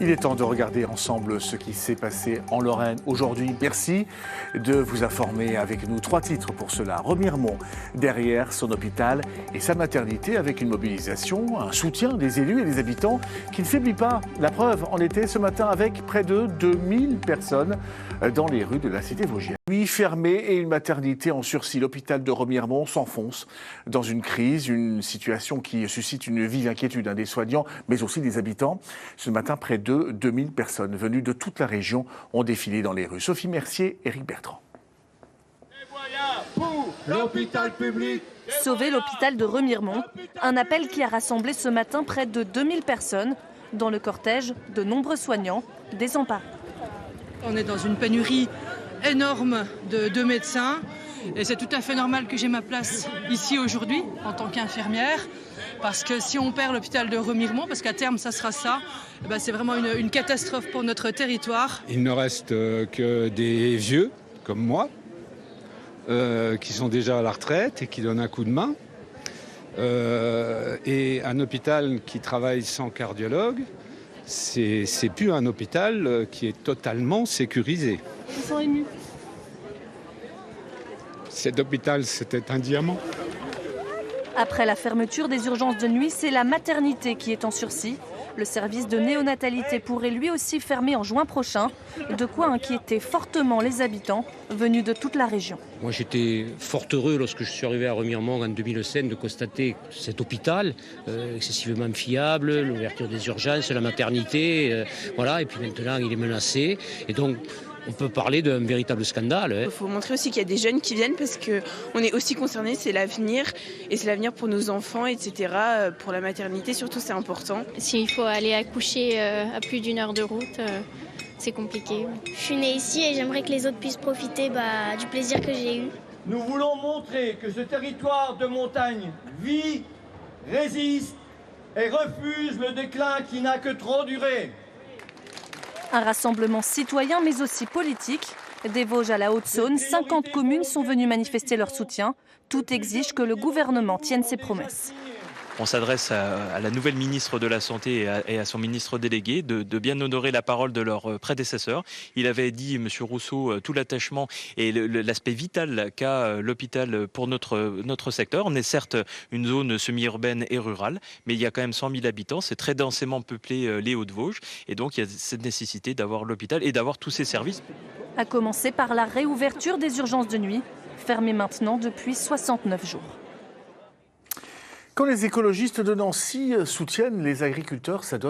Il est temps de regarder ensemble ce qui s'est passé en Lorraine aujourd'hui. Merci de vous informer avec nous. 3 titres pour cela. Remiremont derrière son hôpital et sa maternité avec une mobilisation, un soutien des élus et des habitants qui ne faiblit pas. La preuve en était ce matin avec près de 2000 personnes dans les rues de la cité vosgienne. Nuit fermée et une maternité en sursis. L'hôpital de Remiremont s'enfonce dans une crise, une situation qui suscite une vive inquiétude des soignants, mais aussi des habitants. Ce matin, près de 2000 personnes venues de toute la région ont défilé dans les rues. Sophie Mercier, Éric Bertrand. Pour l'hôpital public. Sauver l'hôpital de Remiremont, un appel qui a rassemblé ce matin près de 2000 personnes. Dans le cortège, de nombreux soignants désemparés. On est dans une pénurie énorme de médecins et c'est tout à fait normal que j'ai ma place ici aujourd'hui en tant qu'infirmière, parce que si on perd l'hôpital de Remiremont, parce qu'à terme ça sera ça, c'est vraiment une catastrophe pour notre territoire. Il ne reste que des vieux comme moi qui sont déjà à la retraite et qui donnent un coup de main, et un hôpital qui travaille sans cardiologue. C'est plus un hôpital qui est totalement sécurisé. Ils sont émus. Cet hôpital, c'était un diamant. Après la fermeture des urgences de nuit, c'est la maternité qui est en sursis. Le service de néonatalité pourrait lui aussi fermer en juin prochain. De quoi inquiéter fortement les habitants venus de toute la région. Moi, j'étais fort heureux lorsque je suis arrivé à Remiremont en 2005 de constater cet hôpital excessivement fiable, l'ouverture des urgences, la maternité, voilà. Et puis maintenant, il est menacé. Et donc, on peut parler d'un véritable scandale. Il faut montrer aussi qu'il y a des jeunes qui viennent parce qu'on est aussi concernés, c'est l'avenir. Et c'est l'avenir pour nos enfants, etc. Pour la maternité, surtout, c'est important. S'il faut aller accoucher à plus d'1 heure de route, c'est compliqué. Je suis née ici et j'aimerais que les autres puissent profiter du plaisir que j'ai eu. Nous voulons montrer que ce territoire de montagne vit, résiste et refuse le déclin qui n'a que trop duré. Un rassemblement citoyen mais aussi politique. Des Vosges à la Haute-Saône, 50 communes sont venues manifester leur soutien. Tout exige que le gouvernement tienne ses promesses. On s'adresse à la nouvelle ministre de la Santé et à son ministre délégué de bien honorer la parole de leur prédécesseur. Il avait dit, M. Rousseau, tout l'attachement et l'aspect vital qu'a l'hôpital pour notre secteur. On est certes une zone semi-urbaine et rurale, mais il y a quand même 100 000 habitants. C'est très densément peuplé les Hauts-de-Vosges. Et donc, il y a cette nécessité d'avoir l'hôpital et d'avoir tous ces services. À commencer par la réouverture des urgences de nuit, fermées maintenant depuis 69 jours. Quand les écologistes de Nancy soutiennent les agriculteurs, ça donne